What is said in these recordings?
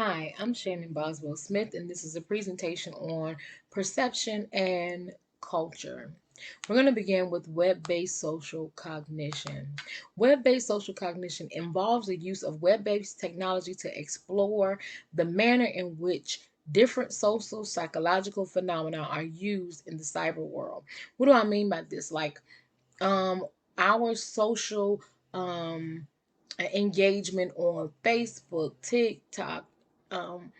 Hi, I'm Shannon Boswell-Smith, and this is a presentation on perception and culture. We're going to begin with web-based social cognition. Web-based social cognition involves the use of web-based technology to explore the manner in which different social psychological phenomena are used in the cyber world. What do I mean by this? Like um, our social engagement on Facebook, TikTok, um,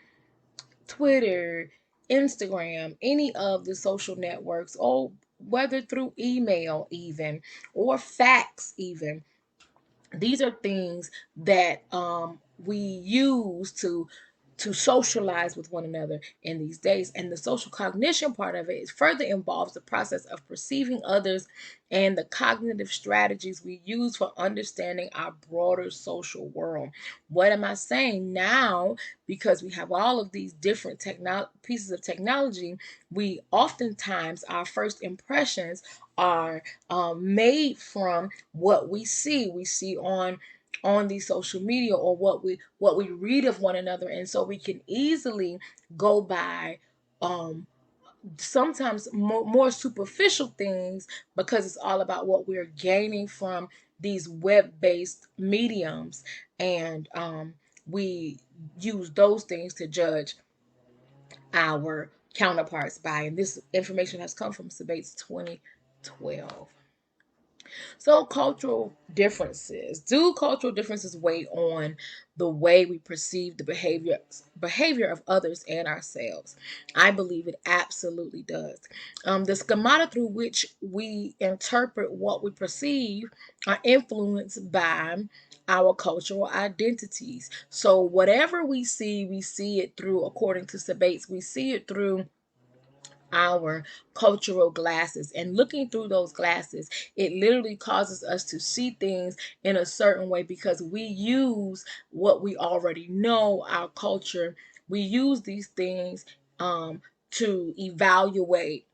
Twitter, Instagram, any of the social networks, or whether through email, even, or fax, even. These are things that we use to socialize with one another in these days. And the social cognition part of it is further involves the process of perceiving others and the cognitive strategies we use for understanding our broader social world. What am I saying now? Because we have all of these different pieces of technology, we oftentimes, our first impressions are made from what we see. We see on the social media, or what we read of one another, and so we can easily go by um sometimes more superficial things, because it's all about what we're gaining from these web-based mediums, and we use those things to judge our counterparts by. And this information has come from Sabates 2012. So cultural differences. Do cultural differences weigh on the way we perceive the behavior of others and ourselves? I believe it absolutely does. The schemata through which we interpret what we perceive are influenced by our cultural identities. So whatever we see it through, according to Sabates, we see it through our cultural glasses, and looking through those glasses, it literally causes us to see things in a certain way, because we use what we already know, our culture. We use these things to evaluate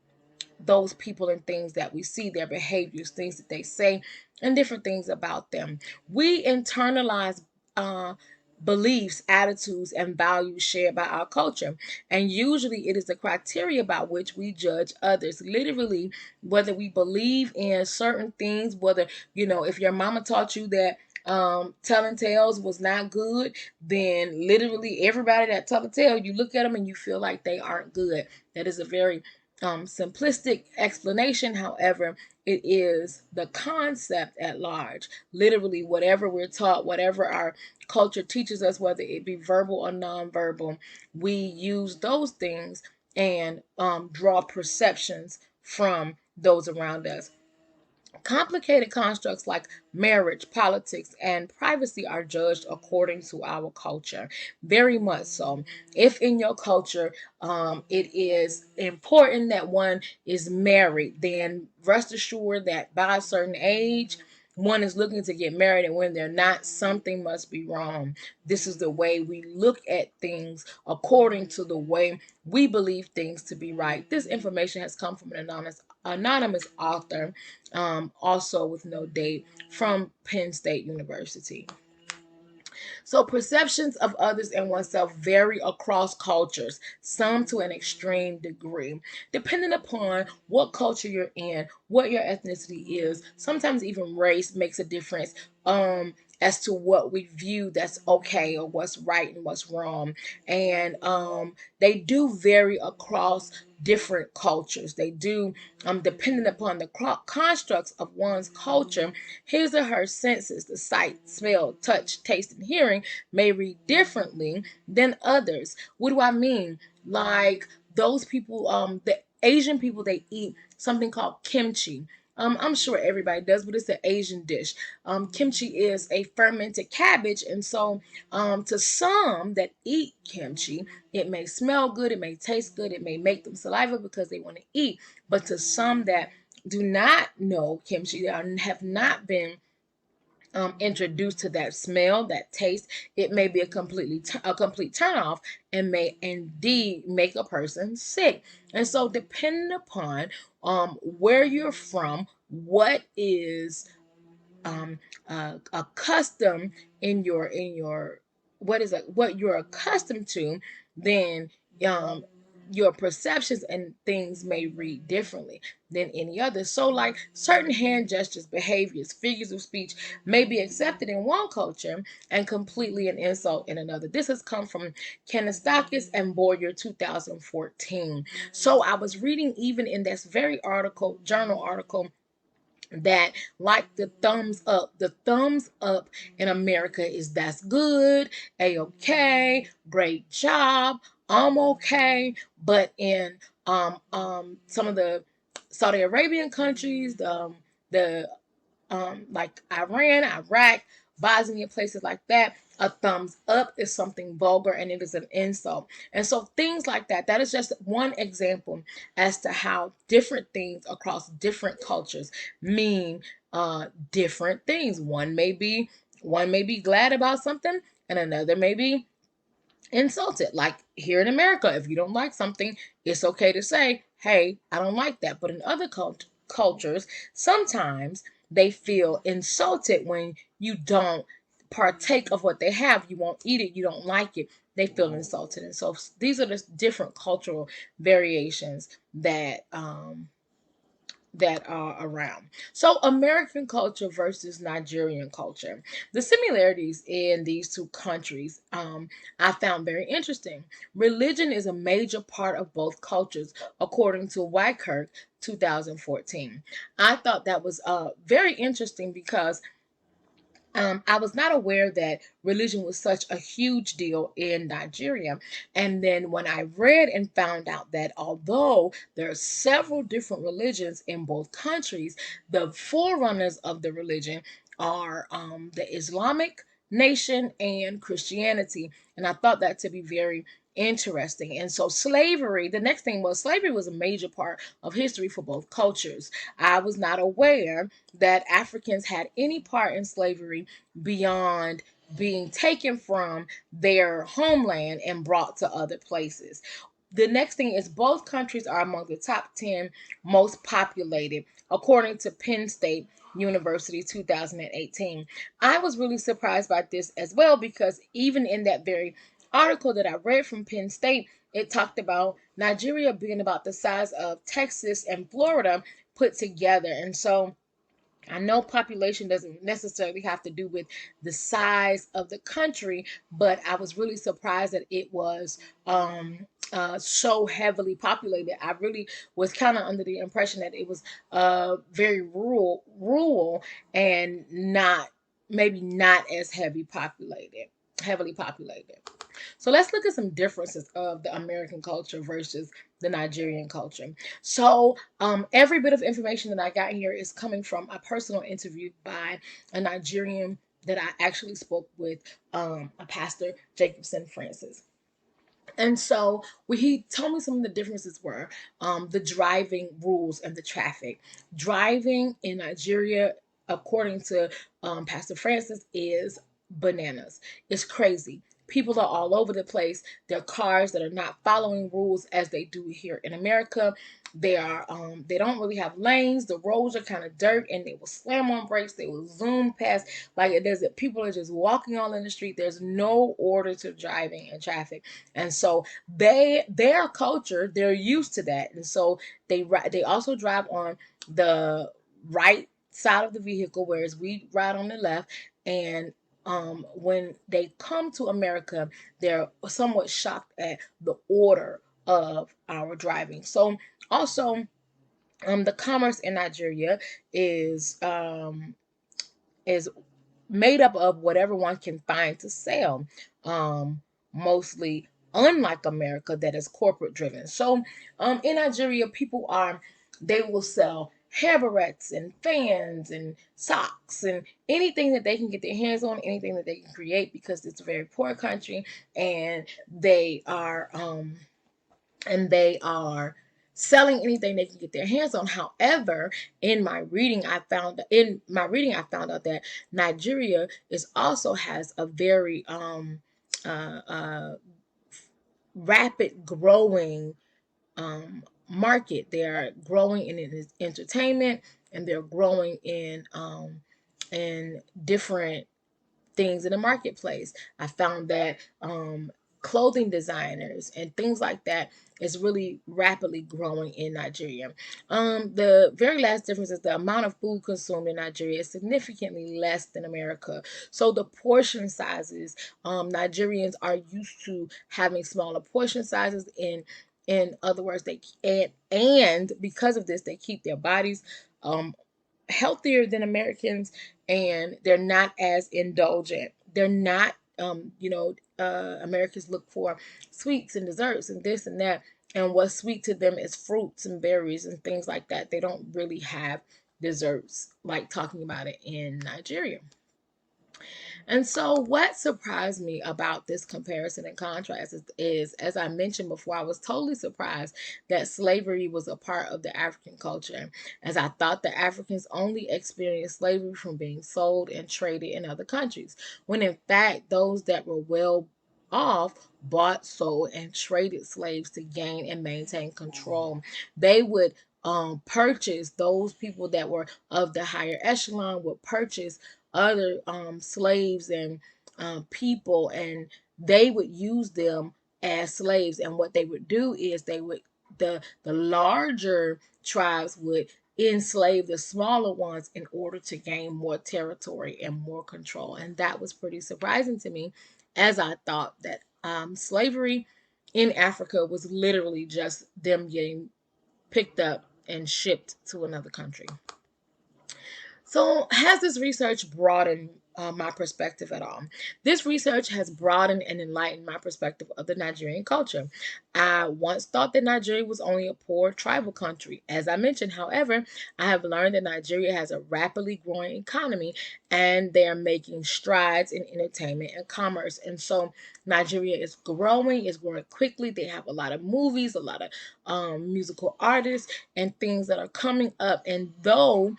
those people and things that we see, their behaviors, things that they say, and different things about them. We internalize uh, beliefs, attitudes, and values shared by our culture. And usually it is the criteria by which we judge others. Literally, whether we believe in certain things, whether, if your mama taught you that telling tales was not good, then literally everybody that tell a tale, you look at them and you feel like they aren't good. That is a very simplistic explanation. However, it is the concept at large. Literally, whatever we're taught, whatever our culture teaches us, whether it be verbal or nonverbal, we use those things and draw perceptions from those around us. Complicated constructs like marriage, politics, and privacy are judged according to our culture. Very much so. If in your culture it is important that one is married, then rest assured that by a certain age, one is looking to get married, and when they're not, something must be wrong. This is the way we look at things according to the way we believe things to be right. This information has come from an anonymous author, also with no date, from Penn State University. So perceptions of others and oneself vary across cultures, some to an extreme degree, depending upon what culture you're in, what your ethnicity is. Sometimes even race makes a difference as to what we view that's okay, or what's right and what's wrong. And they do vary across different cultures. They do, depending upon the constructs of one's culture. His or her senses, the sight, smell, touch, taste, and hearing, may read differently than others. What do I mean? Like those people, the Asian people, they eat something called kimchi. I'm sure everybody does, but it's an Asian dish. Kimchi is a fermented cabbage, and so to some that eat kimchi, it may smell good, it may taste good, it may make them saliva because they want to eat. But to some that do not know kimchi, that have not been introduced to that smell, that taste, it may be a complete turn off, and may indeed make a person sick. And so, depending upon where you're from, what is a custom in your what you're accustomed to, then um your perceptions and things may read differently than any other. So like certain hand gestures, behaviors, figures of speech may be accepted in one culture and completely an insult in another. This has come from Kanastakis and Boyer 2014. So I was reading even in this very journal article, that like the thumbs up in America is that's good, a-okay, great job, I'm okay. But in some of the Saudi Arabian countries, the like Iran, Iraq, Bosnia, places like that, a thumbs up is something vulgar and it is an insult. And so things like that, that is just one example as to how different things across different cultures mean different things. One may be glad about something and another may be insulted. Like here in America, if you don't like something, it's okay to say, hey, I don't like that. But in other cultures, sometimes they feel insulted when you don't partake of what they have. You won't eat it, you don't like it. They feel insulted. And so these are the different cultural variations that are around. So, American culture versus Nigerian culture. The similarities in these two countries I found very interesting. Religion is a major part of both cultures, according to Wykirk 2014. I thought that was very interesting because I was not aware that religion was such a huge deal in Nigeria. And then when I read and found out that although there are several different religions in both countries, the forerunners of the religion are the Islamic nation and Christianity. And I thought that to be very interesting. And so slavery, the next thing was slavery was a major part of history for both cultures. I was not aware that Africans had any part in slavery beyond being taken from their homeland and brought to other places. The next thing is both countries are among the top 10 most populated, according to Penn State University 2018. I was really surprised by this as well because even in that very article that I read from Penn State, it talked about Nigeria being about the size of Texas and Florida put together. And so I know population doesn't necessarily have to do with the size of the country, but I was really surprised that it was so heavily populated. I really was kind of under the impression that it was very rural, and maybe not as heavily populated. So let's look at some differences of the American culture versus the Nigerian culture. So every bit of information that I got here is coming from a personal interview by a Nigerian that I actually spoke with, a pastor, Jacobson Francis. And so he told me some of the differences were the driving rules and the traffic. Driving in Nigeria, according to Pastor Francis, is bananas. It's crazy. People are all over the place. There are cars that are not following rules as they do here in America. They don't really have lanes. The roads are kind of dirt, and they will slam on brakes. They will zoom past like it does. People are just walking all in the street. There's no order to driving and traffic. And so their culture, they're used to that. And so they also drive on the right side of the vehicle, whereas we ride on the left. And when they come to America, they're somewhat shocked at the order of our driving. So also the commerce in Nigeria is made up of whatever one can find to sell. Mostly unlike America that is corporate driven. So in Nigeria, they will sell hair barrettes and fans and socks and anything that they can get their hands on, anything that they can create, because it's a very poor country, and they are selling anything they can get their hands on. However, in my reading I found out that Nigeria has a very rapid growing market. They're growing in entertainment, and they're growing in different things in the marketplace. I found that clothing designers and things like that is really rapidly growing in Nigeria. The very last difference is the amount of food consumed in Nigeria is significantly less than America. So the portion sizes, Nigerians are used to having smaller portion sizes. In other words, and because of this, they keep their bodies um, healthier than Americans, and they're not as indulgent. They're not, Americans look for sweets and desserts and this and that. And what's sweet to them is fruits and berries and things like that. They don't really have desserts like talking about it in Nigeria. And so, what surprised me about this comparison and contrast is, as I mentioned before, I was totally surprised that slavery was a part of the African culture, as I thought the Africans only experienced slavery from being sold and traded in other countries, when in fact, those that were well off bought, sold, and traded slaves to gain and maintain control. They would purchase those people that were of the higher echelon, would purchase other slaves and people, and they would use them as slaves. And what they would do is the larger tribes would enslave the smaller ones in order to gain more territory and more control. And that was pretty surprising to me, as I thought that slavery in Africa was literally just them getting picked up and shipped to another country. So, has this research broadened my perspective at all? This research has broadened and enlightened my perspective of the Nigerian culture. I once thought that Nigeria was only a poor tribal country. As I mentioned, however, I have learned that Nigeria has a rapidly growing economy, and they are making strides in entertainment and commerce. And so, Nigeria is growing quickly. They have a lot of movies, a lot of musical artists, and things that are coming up. And though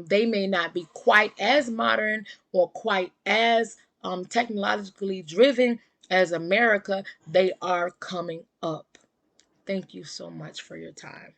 they may not be quite as modern or quite as technologically driven as America, they are coming up. Thank you so much for your time.